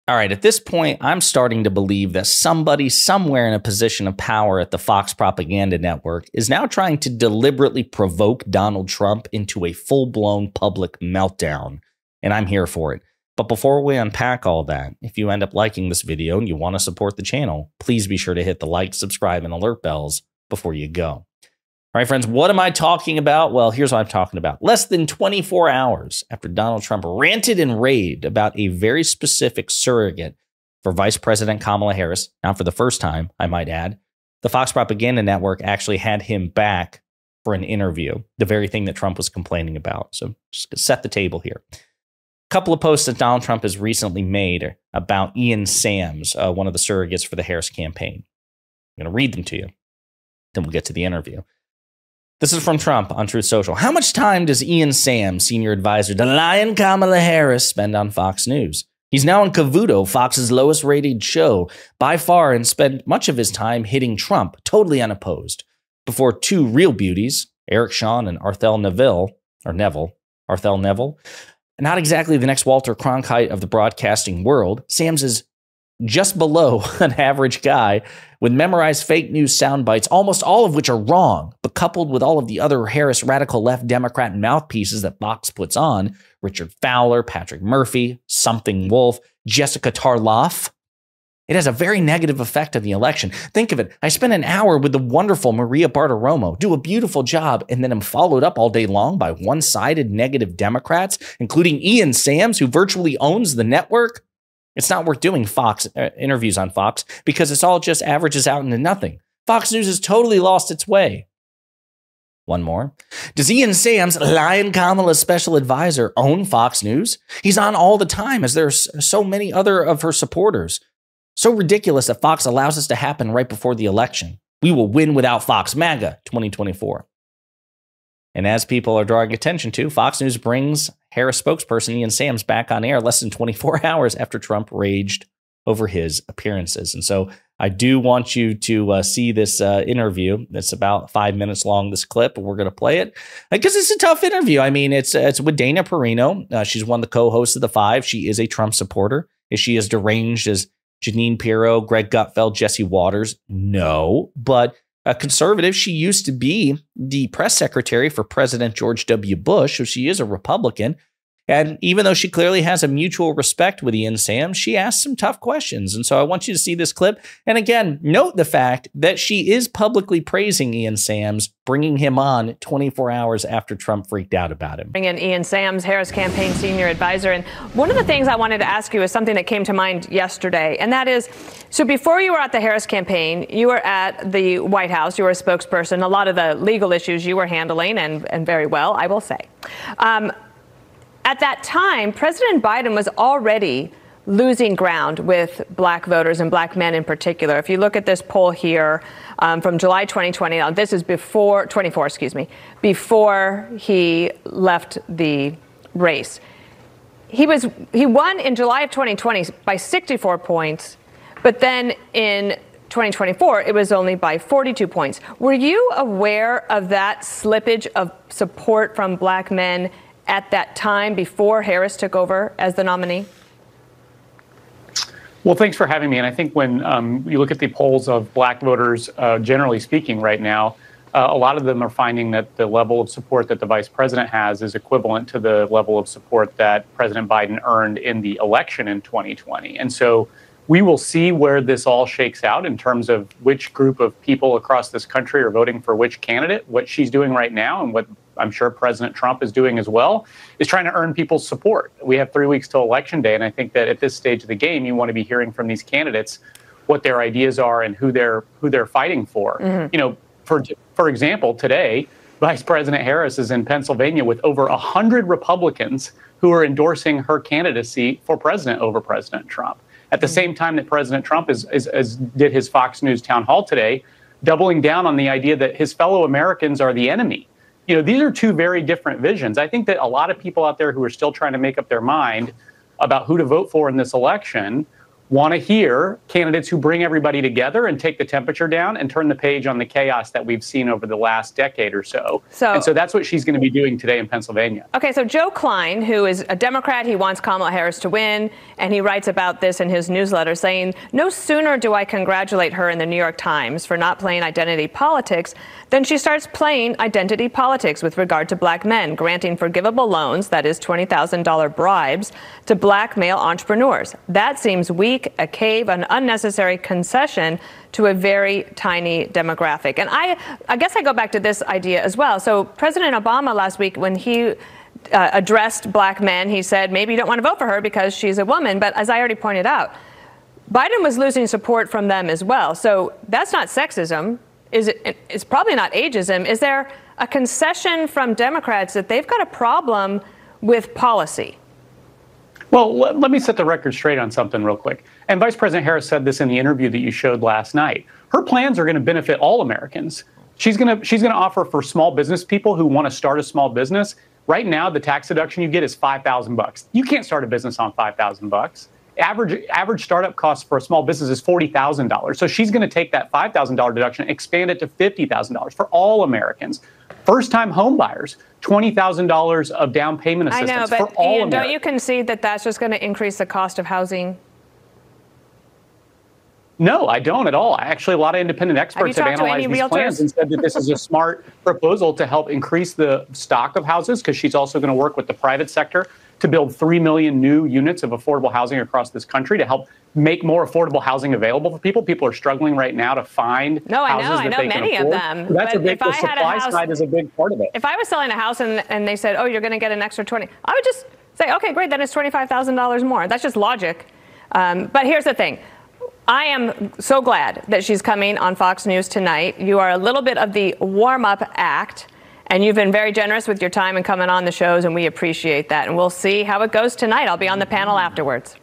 All right, at this point, I'm starting to believe that somebody somewhere in a position of power at the Fox propaganda network is now trying to deliberately provoke Donald Trump into a full-blown public meltdown, and I'm here for it. But before we unpack all that, if you end up liking this video and you want to support the channel, please be sure to hit the like, subscribe, and alert bells before you go. All right, friends, what am I talking about? Well, here's what I'm talking about. Less than 24 hours after Donald Trump ranted and raved about a very specific surrogate for Vice President Kamala Harris, now for the first time, I might add, the Fox propaganda network actually had him back for an interview, the very thing that Trump was complaining about. So just to set the table here. A couple of posts that Donald Trump has recently made about Ian Sams, one of the surrogates for the Harris campaign. I'm going to read them to you, then we'll get to the interview. This is from Trump on Truth Social. How much time does Ian Sams, senior advisor to Lion Kamala Harris, spend on Fox News? He's now on Cavuto, Fox's lowest rated show by far, and spent much of his time hitting Trump, totally unopposed, before two real beauties, Eric Shawn and Arthel Neville, not exactly the next Walter Cronkite of the broadcasting world. Sams is just below an average guy with memorized fake news sound bites, almost all of which are wrong, but coupled with all of the other Harris radical left Democrat mouthpieces that Fox puts on, Richard Fowler, Patrick Murphy, Something Wolf, Jessica Tarloff, it has a very negative effect on the election. Think of it. I spent an hour with the wonderful Maria Bartiromo, do a beautiful job, and then am followed up all day long by one-sided negative Democrats, including Ian Sams, who virtually owns the network. It's not worth doing Fox interviews on Fox because it's all just averages out into nothing. Fox News has totally lost its way. One more. Does Ian Sams, Lion Kamala's special advisor, own Fox News? He's on all the time as there's so many other of her supporters. So ridiculous that Fox allows this to happen right before the election. We will win without Fox, MAGA 2024. And as people are drawing attention to, Fox News brings Harris spokesperson Ian Sams back on air less than 24 hours after Trump raged over his appearances. And so I do want you to see this interview. It's about 5 minutes long, this clip, and we're going to play it because it's a tough interview. I mean, it's with Dana Perino. She's one of the co-hosts of The Five. She is a Trump supporter. Is she as deranged as Jeanine Pirro, Greg Gutfeld, Jesse Waters? No, but a conservative. She used to be the press secretary for President George W. Bush, so she is a Republican. And even though she clearly has a mutual respect with Ian Sams, she asked some tough questions. And so I want you to see this clip. And again, note the fact that she is publicly praising Ian Sams, bringing him on 24 hours after Trump freaked out about him. Bring in Ian Sams, Harris campaign senior advisor. And one of the things I wanted to ask you is something that came to mind yesterday. And that is, so before you were at the Harris campaign, you were at the White House. You were a spokesperson. A lot of the legal issues you were handling, and very well, I will say. At that time, President Biden was already losing ground with black voters and black men in particular. If you look at this poll here from July 2020, now this is before he left the race. He won in July of 2020 by 64 points, but then in 2024, it was only by 42 points. Were you aware of that slippage of support from black men at that time before Harris took over as the nominee? Well, thanks for having me. And I think when you look at the polls of black voters, generally speaking right now, a lot of them are finding that the level of support that the vice president has is equivalent to the level of support that President Biden earned in the election in 2020. And so we will see where this all shakes out in terms of which group of people across this country are voting for which candidate. What she's doing right now, and what I'm sure President Trump is doing as well, is trying to earn people's support. We have 3 weeks till Election Day, and I think that at this stage of the game, you want to be hearing from these candidates what their ideas are and who they're fighting for. Mm-hmm. You know, for example, today, Vice President Harris is in Pennsylvania with over 100 Republicans who are endorsing her candidacy for president over President Trump. At the same time that President Trump did his Fox News town hall today, doubling down on the idea that his fellow Americans are the enemy. You know, these are two very different visions. I think that a lot of people out there who are still trying to make up their mind about who to vote for in this election want to hear candidates who bring everybody together and take the temperature down and turn the page on the chaos that we've seen over the last decade or so. And so that's what she's going to be doing today in Pennsylvania. Okay, so Joe Klein, who is a Democrat, he wants Kamala Harris to win, and he writes about this in his newsletter saying, no sooner do I congratulate her in the New York Times for not playing identity politics than she starts playing identity politics with regard to black men, granting forgivable loans, that is $20,000 bribes, to black male entrepreneurs. That seems weak, a cave, an unnecessary concession to a very tiny demographic. And I guess I go back to this idea as well. So President Obama last week, when he addressed black men, he said, maybe you don't want to vote for her because she's a woman. But as I already pointed out, Biden was losing support from them as well. So that's not sexism. It's probably not ageism. Is there a concession from Democrats that they've got a problem with policy? Well, let me set the record straight on something real quick. And Vice President Harris said this in the interview that you showed last night. Her plans are going to benefit all Americans. She's going to offer for small business people who want to start a small business. Right now, the tax deduction you get is $5,000. You can't start a business on $5,000. Average startup cost for a small business is $40,000. So she's going to take that $5,000 deduction, expand it to $50,000 for all Americans. First-time home buyers, $20,000 of down payment assistance I know, but for all Ian, Americans. don't you concede that that's just going to increase the cost of housing? No, I don't at all. Actually, a lot of independent experts have analyzed these plans and said that this is a smart proposal to help increase the stock of houses, because she's also going to work with the private sector to build 3 million new units of affordable housing across this country to help make more affordable housing available for people. People are struggling right now to find houses that they can afford. Many of them. So that's a big, the supply side is a big part of it. If I was selling a house and they said, oh, you're going to get an extra 20, I would just say, okay, great, then it's $25,000 more. That's just logic. But here's the thing. I am so glad that she's coming on Fox News tonight. You are a little bit of the warm-up act, and you've been very generous with your time and coming on the shows, and we appreciate that. And we'll see how it goes tonight. I'll be on the panel afterwards.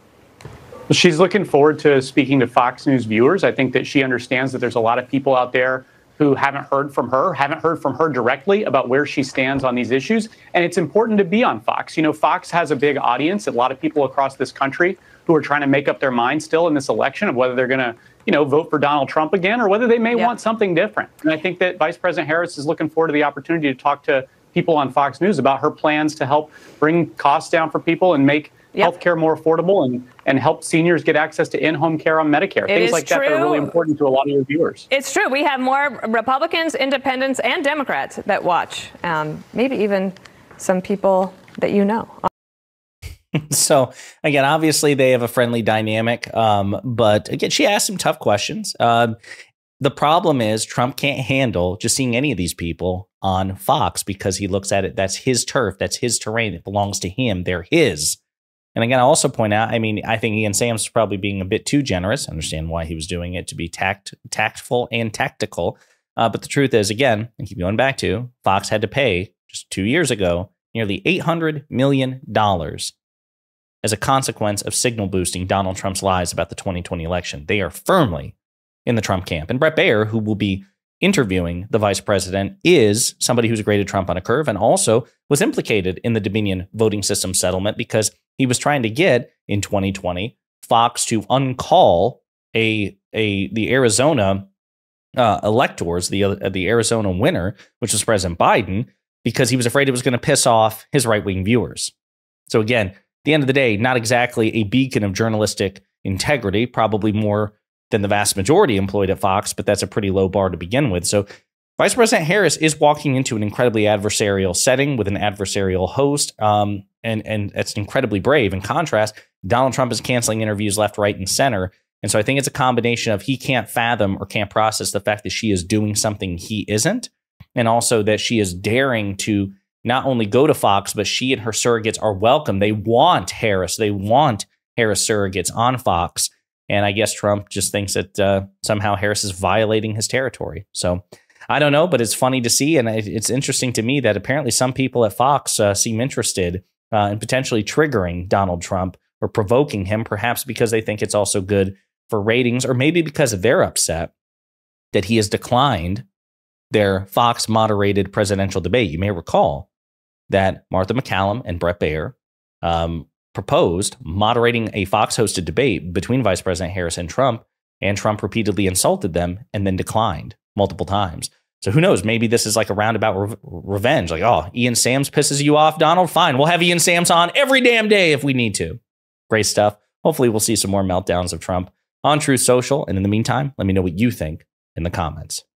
She's looking forward to speaking to Fox News viewers. I think that she understands that there's a lot of people out there who haven't heard from her directly about where she stands on these issues. And it's important to be on Fox. You know, Fox has a big audience, a lot of people across this country who are trying to make up their mind still in this election of whether they're going to, vote for Donald Trump again or whether they may want something different. And I think that Vice President Harris is looking forward to the opportunity to talk to people on Fox News about her plans to help bring costs down for people and make healthcare more affordable and help seniors get access to in-home care on Medicare. Things like that are really important to a lot of your viewers. It's true. We have more Republicans, independents, and Democrats that watch, maybe even some people that you know. So, again, obviously they have a friendly dynamic. But again, she asked some tough questions. The problem is Trump can't handle just seeing any of these people on Fox because he looks at it. That's his turf. That's his terrain. It belongs to him. They're his. And again, I also point out, I think Ian Sams is probably being a bit too generous. I understand why he was doing it, to be tactful and tactical. But the truth is, again, I keep going back to, Fox had to pay just 2 years ago nearly $800 million as a consequence of signal boosting Donald Trump's lies about the 2020 election. They are firmly in the Trump camp. And Brett Baier, who will be interviewing the vice president, is somebody who's graded Trump on a curve and also was implicated in the Dominion voting system settlement because he was trying to get, in 2020, Fox to uncall the Arizona electors, the Arizona winner, which was President Biden, because he was afraid it was going to piss off his right-wing viewers. So again, at the end of the day, not exactly a beacon of journalistic integrity, probably more than the vast majority employed at Fox, but that's a pretty low bar to begin with. So Vice President Harris is walking into an incredibly adversarial setting with an adversarial host, and it's incredibly brave. In contrast, Donald Trump is canceling interviews left, right, and center. And so I think it's a combination of he can't fathom or can't process the fact that she is doing something he isn't, and also that she is daring to not only go to Fox, but she and her surrogates are welcome. They want Harris. They want Harris surrogates on Fox. And I guess Trump just thinks that somehow Harris is violating his territory. So I don't know, but it's funny to see. And it's interesting to me that apparently some people at Fox seem interested in potentially triggering Donald Trump or provoking him, perhaps because they think it's also good for ratings, or maybe because they're upset that he has declined their Fox moderated presidential debate. You may recall that Martha McCallum and Brett Baier proposed moderating a Fox-hosted debate between Vice President Harris and Trump repeatedly insulted them and then declined multiple times. So who knows? Maybe this is like a roundabout revenge. Like, oh, Ian Sams pisses you off, Donald? Fine, we'll have Ian Sams on every damn day if we need to. Great stuff. Hopefully we'll see some more meltdowns of Trump on Truth Social. And in the meantime, let me know what you think in the comments.